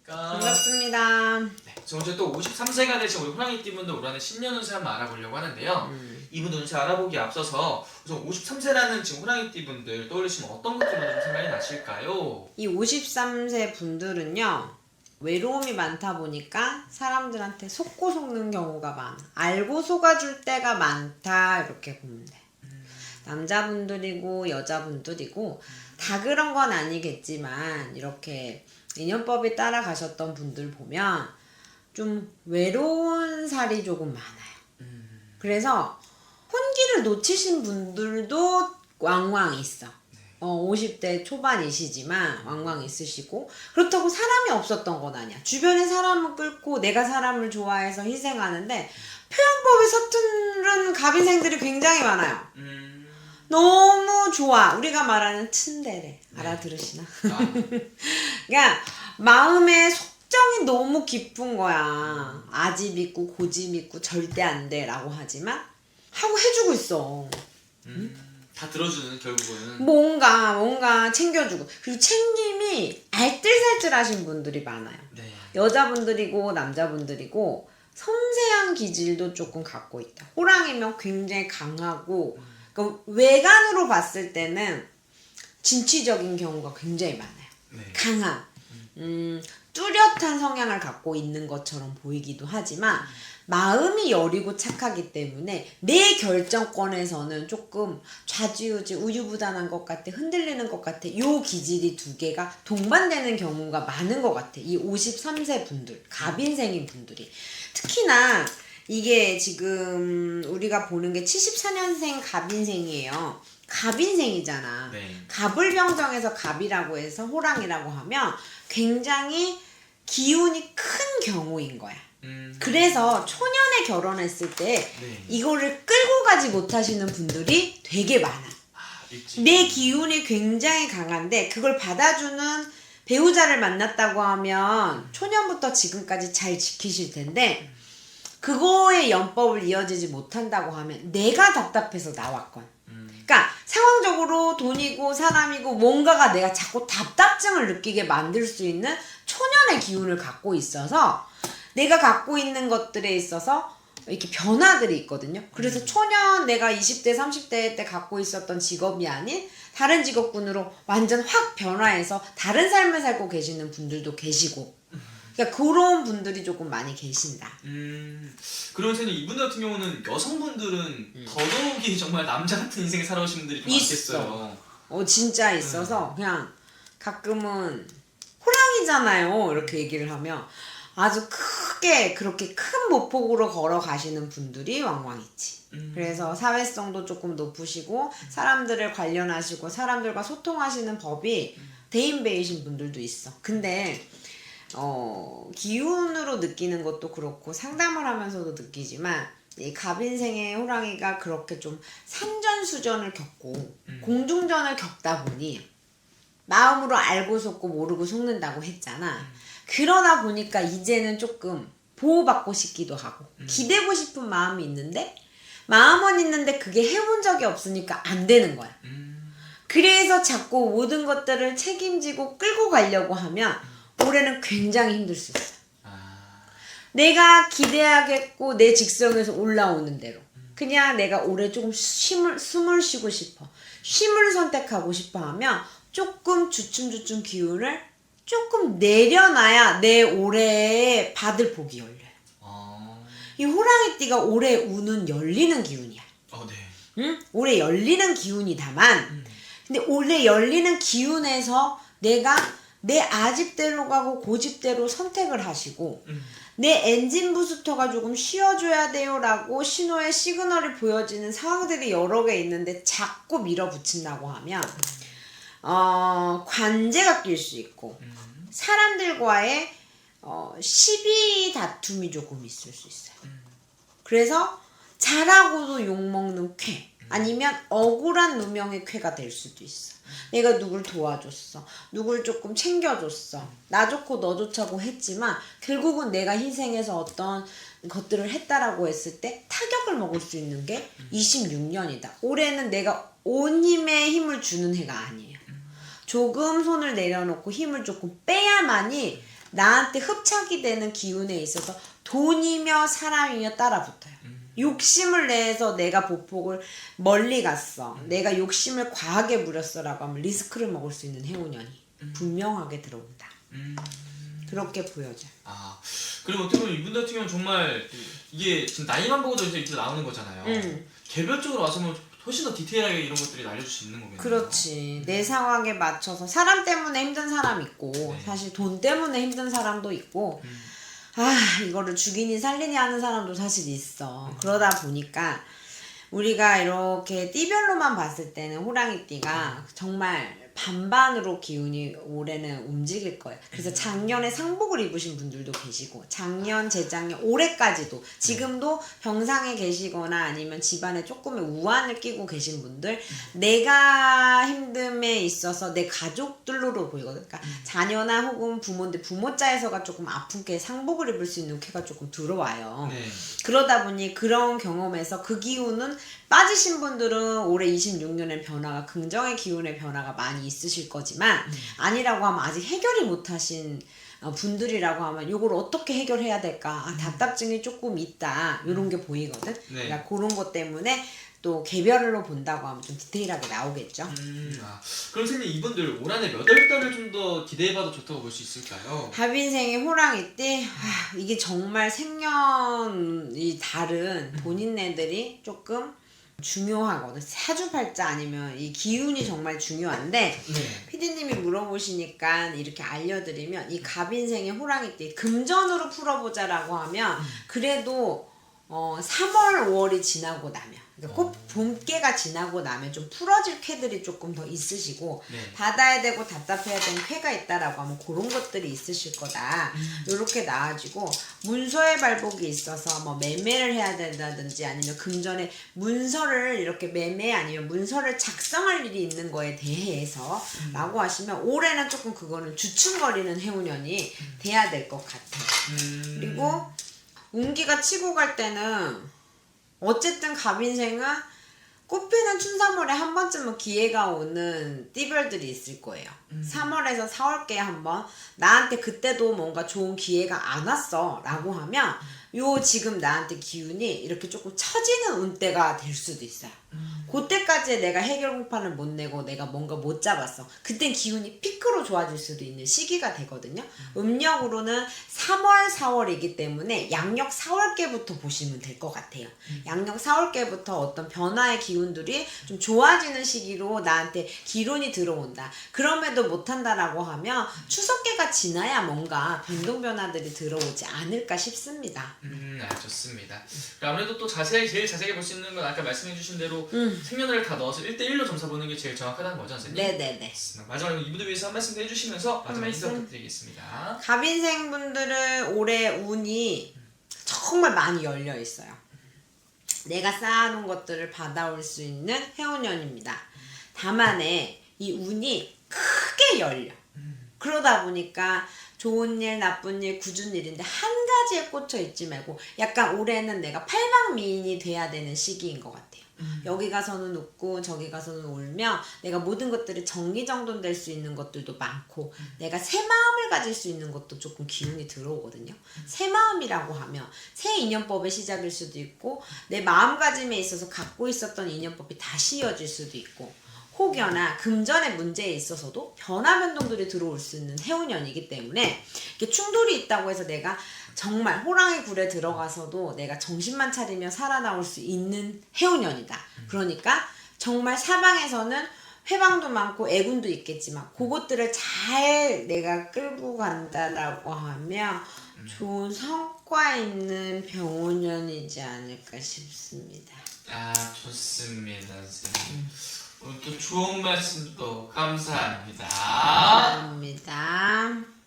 안녕하십니까. 반갑습니다. 네, 오늘 또 53세가 되신 우리 호랑이띠분들 올 한해 신년 운세 한번 알아보려고 하는데요. 이분 운세 알아보기에 앞서서 우선 53세라는 지금 호랑이띠분들 떠올리시면 어떤 것들이 먼저 좀 생각이 나실까요? 이 53세 분들은요, 외로움이 많다 보니까 사람들한테 속고 속는 경우가 많아. 알고 속아줄 때가 많다, 이렇게 보면 돼. 남자분들이고 여자분들이고 다 그런 건 아니겠지만 이렇게 인연법에 따라가셨던 분들 보면 좀 외로운 살이 조금 많아요. 그래서 혼기를 놓치신 분들도 왕왕 있어. 50대 초반이시지만 왕왕 있으시고, 그렇다고 사람이 없었던 건 아니야. 주변에 사람을 끌고 내가 사람을 좋아해서 희생하는데 표현법이 서투른 갑인생들이 굉장히 많아요. 너무 좋아. 우리가 말하는 츤데레. 알아들으시나? 그러니까 마음의 속정이 너무 깊은 거야. 아집 있고 고집 있고 절대 안 돼 라고 하지만 하고 해주고 있어. 다 들어주는 결국은. 뭔가 챙겨주고. 그리고 챙김이 알뜰살뜰하신 분들이 많아요. 네. 여자분들이고 남자분들이고 섬세한 기질도 조금 갖고 있다. 호랑이면 굉장히 강하고, 그러니까 외관으로 봤을 때는 진취적인 경우가 굉장히 많아요. 네. 강한, 뚜렷한 성향을 갖고 있는 것처럼 보이기도 하지만 마음이 여리고 착하기 때문에 내 결정권에서는 조금 좌지우지 우유부단한 것 같아, 흔들리는 것 같아. 요 기질이 두 개가 동반되는 경우가 많은 것 같아. 이 53세 분들, 갑인생인 분들이. 특히나 이게 지금 우리가 보는 게 74년생 갑인생이에요. 갑인생이잖아. 네. 갑을병정에서 갑이라고 해서 호랑이라고 하면 굉장히 기운이 큰 경우인 거야. 그래서 초년에 결혼했을 때 네. 이거를 끌고 가지 못하시는 분들이 되게 많아. 일찍. 내 기운이 굉장히 강한데 그걸 받아주는 배우자를 만났다고 하면 초년부터 지금까지 잘 지키실 텐데, 그거의 연법을 이어지지 못한다고 하면 내가 답답해서 나왔건, 그러니까 상황적으로 돈이고 사람이고 뭔가가 내가 자꾸 답답증을 느끼게 만들 수 있는 초년의 기운을 갖고 있어서 내가 갖고 있는 것들에 있어서 이렇게 변화들이 있거든요. 그래서 초년 내가 20대 30대 때 갖고 있었던 직업이 아닌 다른 직업군으로 완전 확 변화해서 다른 삶을 살고 계시는 분들도 계시고, 그러니까 그런 분들이 조금 많이 계신다. 그런 셈이 이분들 같은 경우는 여성분들은 더더욱이 정말 남자 같은 인생을 살아오신 분들이 좀 많겠어요. 진짜 있어서 그냥 가끔은 호랑이잖아요 이렇게 얘기를 하면 아주 크게 그렇게 큰 모폭으로 걸어가시는 분들이 왕왕 있지. 그래서 사회성도 조금 높으시고 사람들을 관련하시고 사람들과 소통하시는 법이 대인배이신 분들도 있어. 근데 기운으로 느끼는 것도 그렇고 상담을 하면서도 느끼지만 이 갑인생의 호랑이가 그렇게 좀 산전수전을 겪고 공중전을 겪다 보니 마음으로 알고 속고 모르고 속는다고 했잖아. 그러다 보니까 이제는 조금 보호받고 싶기도 하고 기대고 싶은 마음이 있는데 마음은 있는데 그게 해본 적이 없으니까 안 되는 거야. 그래서 자꾸 모든 것들을 책임지고 끌고 가려고 하면 올해는 굉장히 힘들 수 있어. 내가 기대하겠고 내 직성에서 올라오는 대로 그냥 내가 올해 조금 숨을 쉬고 싶어, 쉼을 선택하고 싶어 하면 조금 주춤주춤 기운을 조금 내려놔야 내 올해에 받을 복이 열려요. 이 호랑이띠가 올해 운은 열리는 기운이야. 네. 응? 올해 열리는 기운이다만 근데 올해 열리는 기운에서 내가 내 아집대로 가고 고집대로 선택을 하시고 내 엔진 부스터가 조금 쉬어줘야 돼요 라고 신호의 시그널이 보여지는 상황들이 여러 개 있는데 자꾸 밀어붙인다고 하면 관제가 낄 수 있고 사람들과의 시비 다툼이 조금 있을 수 있어요. 그래서 잘하고도 욕먹는 쾌, 아니면 억울한 누명의 쾌가 될 수도 있어. 내가 누굴 도와줬어, 누굴 조금 챙겨줬어, 나 좋고 너 좋자고 했지만 결국은 내가 희생해서 어떤 것들을 했다라고 했을 때 타격을 먹을 수 있는 게 26년이다. 올해는 내가 온 힘에 힘을 주는 해가 아니에요. 조금 손을 내려놓고 힘을 조금 빼야만이 나한테 흡착이 되는 기운에 있어서 돈이며 사람이며 따라붙어요. 욕심을 내서 내가 보폭을 멀리 갔어. 내가 욕심을 과하게 부렸어라고 하면 리스크를 먹을 수 있는 해운년이 분명하게 들어온다. 그렇게 보여져요. 아, 그리고 어떻게 보면 이분 같은 경우는 정말 이게 지금 나이만 보고도 이제 나오는 거잖아요. 개별적으로 와서 뭐 훨씬 더 디테일하게 이런 것들이 알려줄 수 있는 거겠네요. 그렇지. 내 상황에 맞춰서 사람 때문에 힘든 사람 있고 네. 사실 돈 때문에 힘든 사람도 있고 이거를 죽이니 살리니 하는 사람도 사실 있어. 그러다 보니까 우리가 이렇게 띠별로만 봤을 때는 호랑이띠가 정말 반반으로 기운이 올해는 움직일 거예요. 그래서 작년에 상복을 입으신 분들도 계시고 작년, 재작년, 올해까지도 지금도 병상에 계시거나 아니면 집안에 조금의 우환을 끼고 계신 분들 내가 힘듦에 있어서 내 가족들로 보이거든. 그러니까 자녀나 혹은 부모인데 부모자에서가 조금 아픈 게 상복을 입을 수 있는 쾌가 조금 들어와요. 네. 그러다 보니 그런 경험에서 그 기운은 빠지신 분들은 올해 26년의 변화가 긍정의 기운의 변화가 많이 있으실 거지만 아니라고 하면 아직 해결이 못하신 분들이라고 하면 이걸 어떻게 해결해야 될까 답답증이 조금 있다 이런 게 보이거든. 네. 그러니까 그런 것 때문에 또 개별로 본다고 하면 좀 디테일하게 나오겠죠. 그럼 선생님 이분들 올 한해 몇 월 달을 좀 더 기대해봐도 좋다고 볼 수 있을까요? 갑인생의 호랑이띠 이게 정말 생년이 다른 본인네들이 조금 중요하거든. 사주팔자 아니면 이 기운이 정말 중요한데 네. 피디님이 물어보시니까 이렇게 알려드리면 이 갑인생의 호랑이띠 금전으로 풀어보자라고 하면 그래도 3월 5월이 지나고 나면 그러니까 꼭 봄깨가 지나고 나면 좀 풀어질 쾌들이 조금 더 있으시고 네. 받아야 되고 답답해야 되는 쾌가 있다라고 하면 그런 것들이 있으실 거다. 이렇게 나아지고 문서의 발복이 있어서 뭐 매매를 해야 된다든지 아니면 금전에 문서를 이렇게 매매 아니면 문서를 작성할 일이 있는 거에 대해서 라고 하시면 올해는 조금 그거는 주춤거리는 해운년이 돼야 될 것 같아요. 그리고 운기가 치고 갈 때는 어쨌든 갑인생은 꽃피는 춘삼월에 한 번쯤은 기회가 오는 띠별들이 있을 거예요. 3월에서 4월께 한번 나한테 그때도 뭔가 좋은 기회가 안 왔어 라고 하면 요 지금 나한테 기운이 이렇게 조금 처지는 운때가 될 수도 있어요. 그때까지 내가 해결 공판을 못 내고 내가 뭔가 못 잡았어. 그땐 기운이 피크로 좋아질 수도 있는 시기가 되거든요. 음력으로는 3월, 4월이기 때문에 양력 4월께부터 보시면 될 것 같아요. 양력 4월께부터 어떤 변화의 기운들이 좀 좋아지는 시기로 나한테 기론이 들어온다. 그럼에도 못한다라고 하면 추석계가 지나야 뭔가 변동 변화들이 들어오지 않을까 싶습니다. 좋습니다. 아무래도 또 제일 자세하게 볼 수 있는 건 아까 말씀해주신 대로 생년월일 다 넣어서 1대1로 점사 보는 게 제일 정확하다는 거죠, 선생님? 네네네. 마지막으로 이분들 위해서 한 말씀 해주시면서 마지막 인사 말씀. 부탁드리겠습니다. 갑인생 분들은 올해 운이 정말 많이 열려 있어요. 내가 쌓아놓은 것들을 받아올 수 있는 해운년입니다. 다만에 이 운이 크게 열려. 그러다 보니까 좋은 일, 나쁜 일, 굳은 일인데 한 가지에 꽂혀 있지 말고 약간 올해는 내가 팔방미인이 돼야 되는 시기인 것 같아요. 여기 가서는 웃고 저기 가서는 울며 내가 모든 것들이 정리정돈될 수 있는 것들도 많고 내가 새 마음을 가질 수 있는 것도 조금 기운이 들어오거든요. 새 마음이라고 하면 새 인연법의 시작일 수도 있고 내 마음가짐에 있어서 갖고 있었던 인연법이 다시 이어질 수도 있고 혹여나 금전의 문제에 있어서도 변화 변동들이 들어올 수 있는 해운년이기 때문에 이게 충돌이 있다고 해서 내가 정말 호랑이 굴에 들어가서도 내가 정신만 차리며 살아나올 수 있는 해운년이다. 그러니까 정말 사방에서는 회방도 많고 애군도 있겠지만 그것들을 잘 내가 끌고 간다라고 하면 좋은 성과 있는 병원년이지 않을까 싶습니다. 좋습니다, 선생님. 오늘 또 좋은 말씀도 감사합니다. 감사합니다.